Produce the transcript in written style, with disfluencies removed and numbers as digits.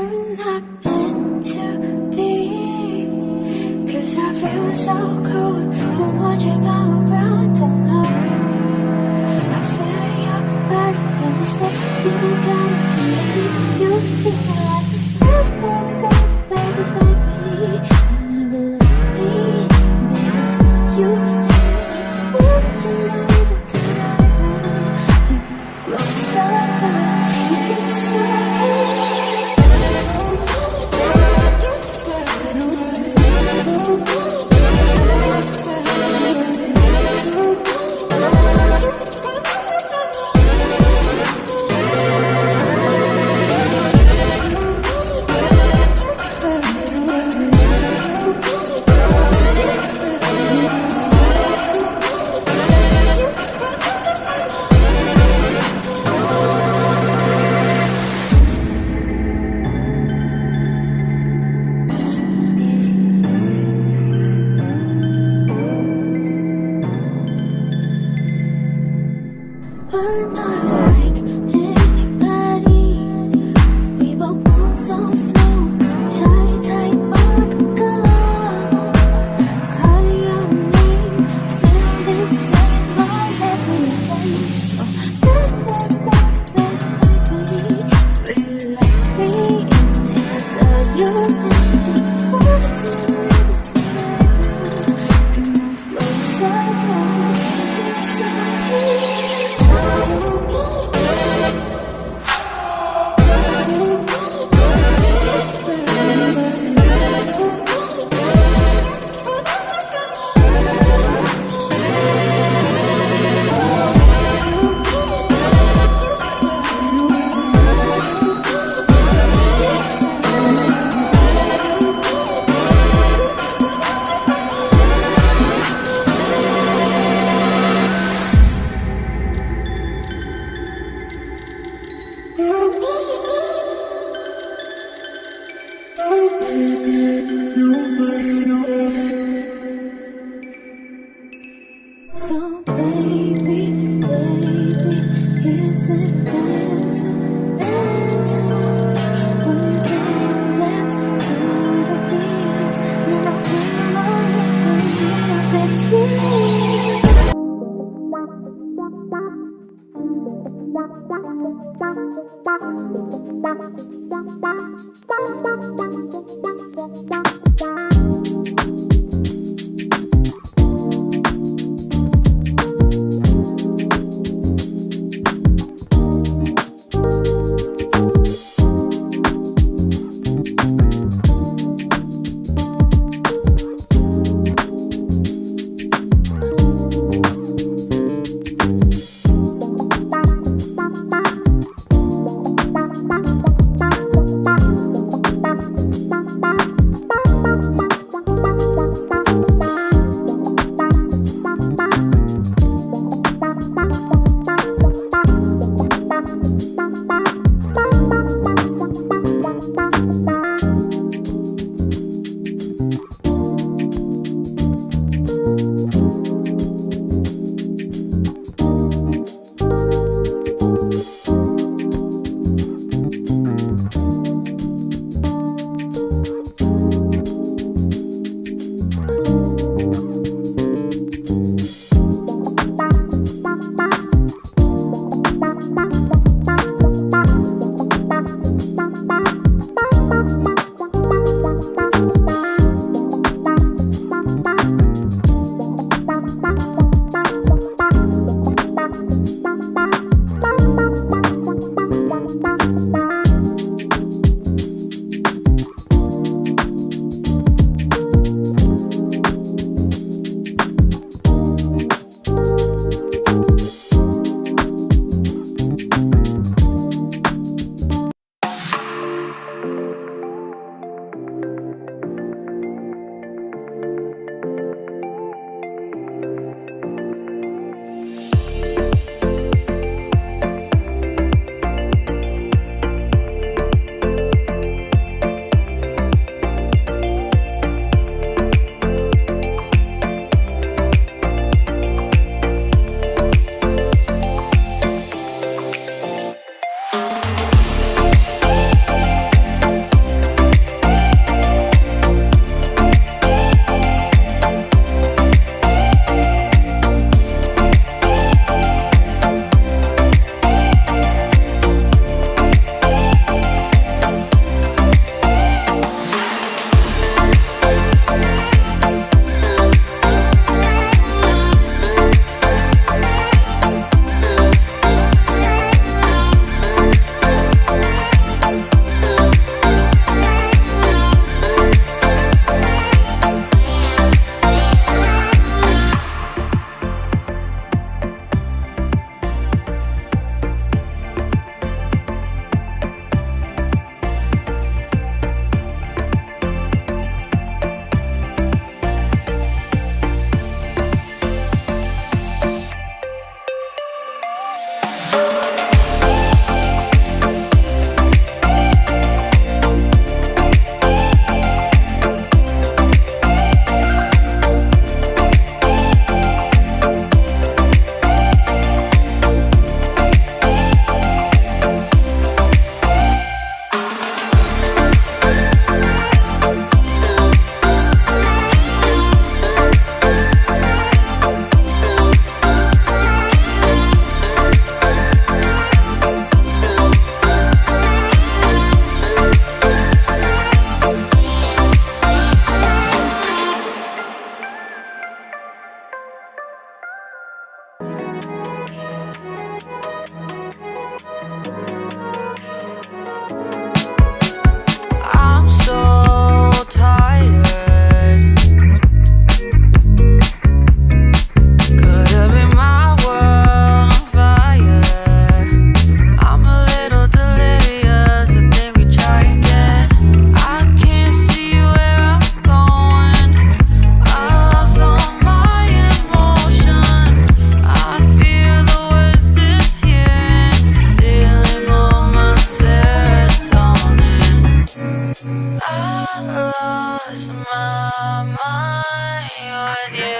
I'm not meant to be, 'cause I feel so cold. You're watching around alone. I feel your body every step you got to me. You keep me like baby, baby, baby, baby. Never let me, baby, tell you anything. Move to the rhythm, to the rhythm. You get closer, you get so. We're not like anybody. We both move so slow. Shy type of girl. Call your name, still the same on every day. So baby, will you let me in? And I tell you anything. Move to the rhythm, to the rhythm. You move closer to me. So baby, baby, is it meant to be? We can dance to the beat, and I feel alright when it's you. Bye. with you.